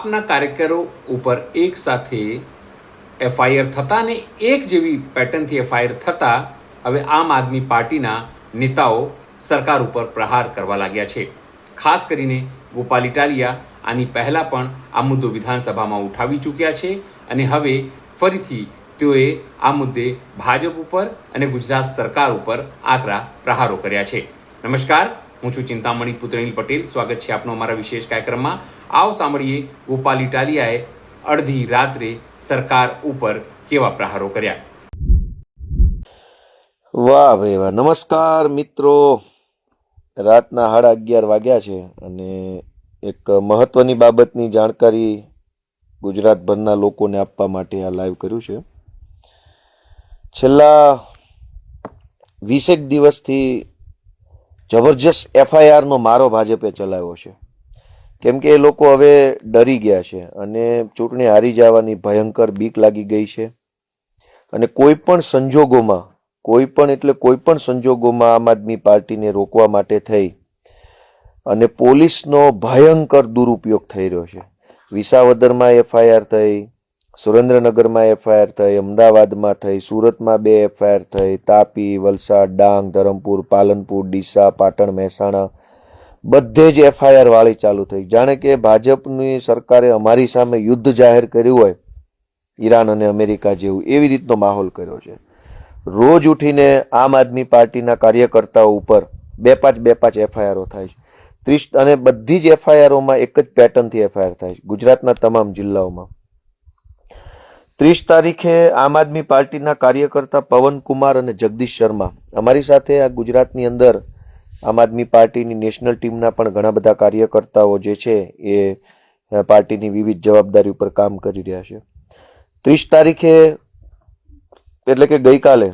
આપના કાર્યકરો ઉપર એક સાથે એફઆઈઆર થતાં ને એક જેવી પેટર્નથી એફઆઈઆર થતાં હવે આમ આદમી પાર્ટીના નેતાઓ સરકાર ઉપર પ્રહાર કરવા લાગ્યા છે. ખાસ કરીને ગોપાલ ઇટાલિયા આની પહેલાં પણ આ મુદ્દો વિધાનસભામાં ઉઠાવી ચૂક્યા છે અને હવે ફરીથી તેઓએ આ મુદ્દે ભાજપ ઉપર અને ગુજરાત સરકાર ઉપર આકરા પ્રહારો કર્યા છે. નમસ્કાર, હું છું ચિંતામણી પુત્રનીલ પટેલ. સ્વાગત છે આપનો અમારા વિશેષ કાર્યક્રમમાં. આવો સાંભળીએ ગોપાલ ઇટાલિયાએ અડધી રાત્રે સરકાર ઉપર કેવા પ્રહારો કર્યા. વાહ ભાઈ વાહ. નમસ્કાર મિત્રો, રાતના 11:30 વાગ્યા છે અને એક મહત્વની બાબતની જાણકારી ગુજરાતભરના લોકોને આપવા માટે આ લાઈવ કર્યું છે. છેલ્લા 20 દિવસથી જબરજસ્ત એફઆઈઆર નો મારો ભાજપે ચલાવ્યો છે, કેમ કે એ લોકો હવે ડરી ગયા છે અને ચૂંટણી હારી જવાની ભયંકર બીક લાગી ગઈ છે અને કોઈ પણ સંજોગોમાં આમ આદમી પાર્ટીને રોકવા માટે થઈ અને પોલીસનો ભયંકર દુરુપયોગ થઈ રહ્યો છે. વિસાવદરમાં એફઆઈઆર થઈ, સુરેન્દ્રનગરમાં એફઆઈઆર થઈ, અમદાવાદમાં થઈ, સુરતમાં 2 એફઆઈઆર થઈ, તાપી, વલસાડ, ડાંગ, ધરમપુર, પાલનપુર, ડીસા, પાટણ, મહેસાણા બધે જ એફઆઈઆર વાળી ચાલુ થઈ. જાણે કે ભાજપની સરકારે અમારી સામે યુદ્ધ જાહેર કર્યું હોય, ઈરાન અને અમેરિકા જેવું, એવી રીતનો માહોલ કર્યો છે. રોજ ઉઠીને આમ આદમી પાર્ટીના કાર્યકર્તાઓ ઉપર 2-5 એફઆઈઆરો થાય છે. 30 અને બધી જ એફઆઈઆરોમાં એક જ પેટર્નથી એફઆઈઆર થાય છે ગુજરાતના તમામ જિલ્લાઓમાં. 30 તારીખે આમ આદમી પાર્ટીના કાર્યકર્તા પવનકુમાર અને જગદીશ શર્મા અમારી સાથે આ ગુજરાતની અંદર આમ આદમી પાર્ટીની નેશનલ ટીમના પણ ઘણા બધા કાર્યકર્તાઓ જે છે એ પાર્ટીની વિવિધ જવાબદારી ઉપર કામ કરી રહ્યા છે. 30 તારીખે એટલે કે ગઈકાલે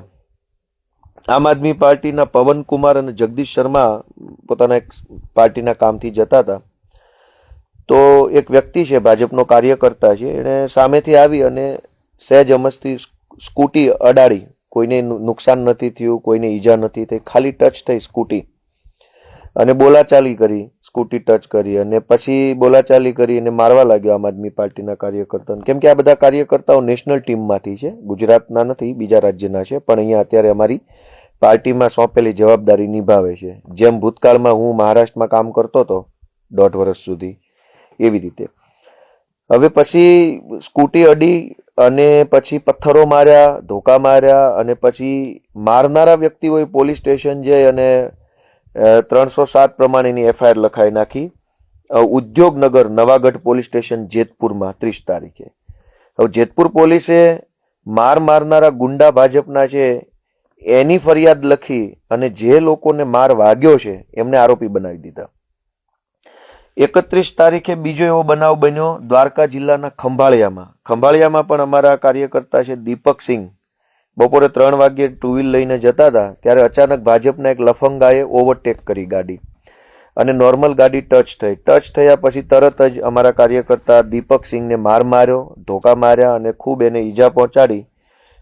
આમ આદમી પાર્ટીના પવનકુમાર અને જગદીશ શર્મા પોતાના એક પાર્ટીના કામથી જતા હતા, તો એક વ્યક્તિ છે, ભાજપનો કાર્યકર્તા છે, એને સામેથી આવી અને સહેજ અમસ્તી સ્કૂટી અડાડી. કોઈને નુકસાન નથી થયું, કોઈને ઈજા નથી થઈ, ખાલી ટચ થઈ સ્કૂટી અને બોલાચાલી કરી, સ્કૂટી ટચ કરી અને પછી બોલાચાલી કરી અને મારવા લાગ્યો આમ આદમી પાર્ટીના કાર્યકર્તાઓને. કેમ કે આ બધા કાર્યકર્તાઓ નેશનલ ટીમમાંથી છે, ગુજરાતના નથી, બીજા રાજ્યના છે, પણ અહીંયા અત્યારે અમારી પાર્ટીમાં સોંપેલી જવાબદારી નિભાવે છે. જેમ ભૂતકાળમાં હું મહારાષ્ટ્રમાં કામ કરતો હતો 1.5 વર્ષ સુધી, એવી રીતે. હવે પછી સ્કૂટી અડી અને પછી પથ્થરો માર્યા, ધોકા માર્યા અને પછી મારનારા વ્યક્તિઓએ પોલીસ સ્ટેશન જઈ અને 307 પ્રમાણેની એફઆઈઆર લખાઈ નાખી ઉદ્યોગનગર નવાગઢ પોલીસ સ્ટેશન જેતપુરમાં 30 તારીખે. હવે જેતપુર પોલીસે મારનારા ગુંડા ભાજપના છે એની ફરિયાદ લખી અને જે લોકોને માર વાગ્યો છે એમને આરોપી બનાવી દીધા. 31 તારીખે બીજો એવો બનાવ બન્યો દ્વારકા જિલ્લાના ખંભાળિયામાં પણ અમારા કાર્યકર્તા છે દીપકસિંહ બપોરે 3 વાગ્યે 2 વ્હીલ લઈને જતા હતા, ત્યારે અચાનક ભાજપના એક લફંગાએ ઓવરટેક કરી ગાડી અને નોર્મલ ગાડી ટચ થયા પછી તરત જ અમારા કાર્યકર્તા દીપકસિંહને માર્યો, ધોકા માર્યા અને ખૂબ એને ઈજા પહોંચાડી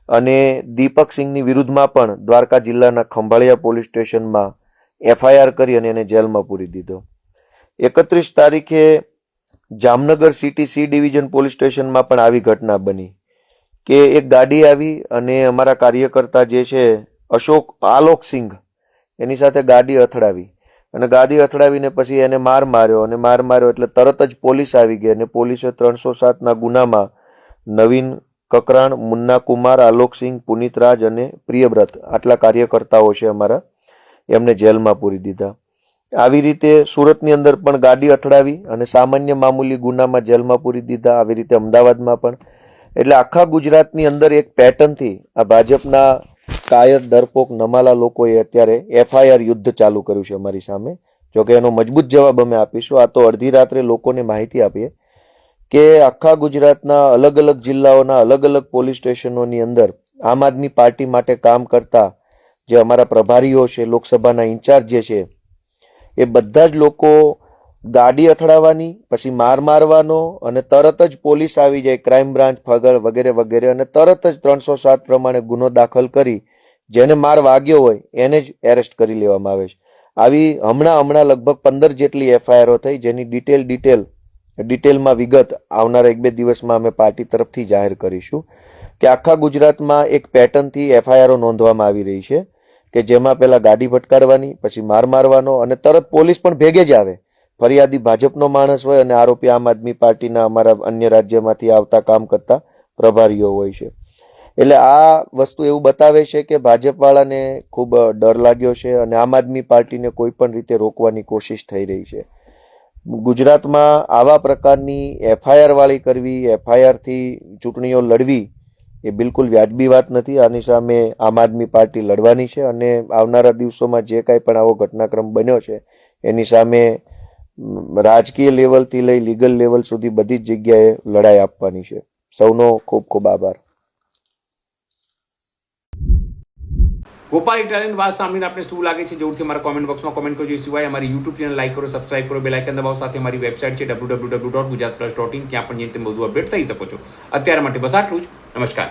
અને દીપકસિંહની વિરુદ્ધમાં પણ દ્વારકા જિલ્લાના ખંભાળિયા પોલીસ સ્ટેશનમાં એફઆઈઆર કરી અને એને જેલમાં પૂરી દીધો. 31 તારીખે Jamnagar city C division police સ્ટેશનમાં પણ આવી ઘટના બની કે એક ગાડી આવી અને અમારા કાર્યકર્તા જે છે આલોકસિંહ એની સાથે ગાડી અથડાવી અને ગાડી અથડાવીને પછી એને માર્યો એટલે તરત જ પોલીસ આવી ગઈ અને પોલીસે 307ના ગુનામાં નવીન કકરાણ, મુન્ના કુમાર, આલોકસિંહ, પુનિતરાજ અને પ્રિયવ્રત આટલા કાર્યકર્તાઓ છે અમારા, એમને જેલમાં પૂરી દીધા. આવી રીતે સુરતની અંદર પણ ગાડી અથડાવી અને સામાન્ય મામૂલી ગુનામાં જેલમાં પૂરી દીધા. આવી રીતે અમદાવાદમાં પણ. એટલે આખા ગુજરાતની અંદર એક પેટર્નથી આ ભાજપના કાયર, ડરપોક, નમાલા લોકોએ અત્યારે એફઆઈઆર યુદ્ધ ચાલુ કર્યું છે અમારી સામે. જોકે એનો મજબૂત જવાબ અમે આપીશું. આ તો અડધી રાત્રે લોકોને માહિતી આપીએ કે આખા ગુજરાતના અલગ અલગ જિલ્લાઓના અલગ અલગ પોલીસ સ્ટેશનોની અંદર આમ આદમી પાર્ટી માટે કામ કરતા જે અમારા પ્રભારીઓ છે, લોકસભાના ઇન્ચાર્જ જે છે, એ બધા જ લોકો ગાડી અથડાવવાની, પછી મારવાનો અને તરત જ પોલીસ આવી જાય, ક્રાઇમ બ્રાન્ચ, ફગળ વગેરે વગેરે, અને તરત જ 307 પ્રમાણે ગુનો દાખલ કરી જેને માર વાગ્યો હોય એને જ એરેસ્ટ કરી લેવામાં આવે છે. આવી હમણાં લગભગ 15 જેટલી એફઆઈઆરો થઈ, જેની ડિટેલ ડિટેલમાં વિગત આવનારા 1-2 દિવસમાં અમે પાર્ટી તરફથી જાહેર કરીશું કે આખા ગુજરાતમાં એક પેટર્નથી એફઆઈઆરો નોંધવામાં આવી રહી છે કે જેમાં પહેલા ગાડી ભટકાડવાની, પછી માર મારવાનો અને તરત પોલીસ પણ ભેગે જ આવે. ફરિયાદી ભાજપનો માણસ હોય અને આરોપી આમ આદમી પાર્ટીના અમારા અન્ય રાજ્યમાંથી આવતા કામ કરતા પ્રભારીઓ હોય છે. એટલે આ વસ્તુ એવું બતાવે છે કે ભાજપવાળાને ખૂબ ડર લાગ્યો છે અને આમ આદમી પાર્ટીને કોઈ પણ રીતે રોકવાની કોશિશ થઈ રહી છે. ગુજરાતમાં આવા પ્રકારની એફઆઈઆર વાળી કરવી, એફઆઈઆરથી ચૂંટણીઓ લડવી એ બિલકુલ વ્યાજબી વાત નથી. આની સામે આમ આદમી પાર્ટી લડવાની છે અને આવનારા દિવસોમાં જે કાંઈ પણ આવો ઘટનાક્રમ બન્યો છે એની સામે રાજકીય લેવલથી લઈ લીગલ લેવલ સુધી બધી જ જગ્યાએ લડાઈ આપવાની છે. સૌનો ખૂબ ખૂબ આભાર. ગોપાલ ઇટાલિયન વાત સાંભળીને આપને શું લાગે છે જરૂરથી અમારા કોમેન્ટ બોક્સમાં કોમેન્ટ કરજો. એ સિવાય અમારી યુટ્યુબ ચેનલ લાઈક કરો, સબસ્ક્રાઇબ કરો, બેલ આઇકન દબાવો. સાથે અમારી વેબસાઇટ છે www.gujaratplus.in, ત્યાં પણ જેમ તેમ બધું અપડેટ થઈ શકો છો. અત્યાર માટે બસ આટલું જ. નમસ્કાર.